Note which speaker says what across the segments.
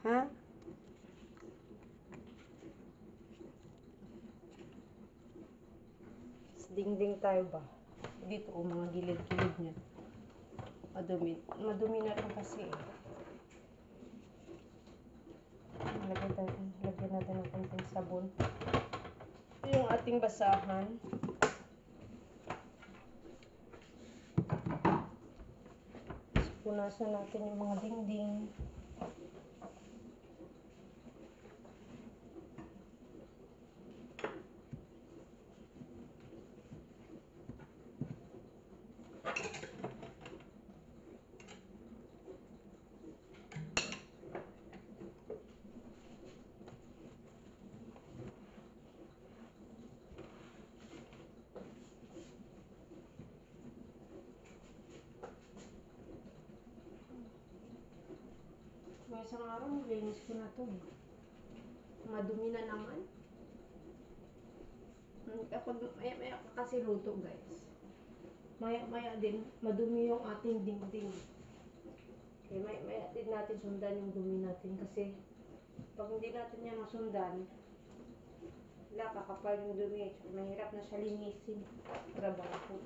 Speaker 1: Ha? Dingding tayo ba? Dito mga gilid-gilid niya. Madumi na rin kasi eh. Lagyan natin ng konting sabon. Ito yung ating basahan. Punasan natin yung mga dingding. May isang araw, nilinis ko na to. Madumi na naman. Kapag maya-maya ka kasi luto, guys. Maya-maya din, madumi yung ating dingding. Kaya maya-maya din natin sundan yung dumi natin. Kasi, pag hindi natin yan masundan, wala, kakapal yung dumi. Mahirap na siya linisin. Trabaho.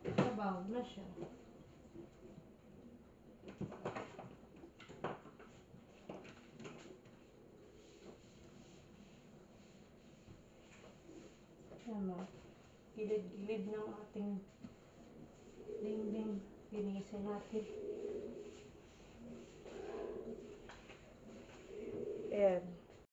Speaker 1: Trabaho na siya. Tama. Gilid-gilid ng ating dingding. Linisin natin. Ayan.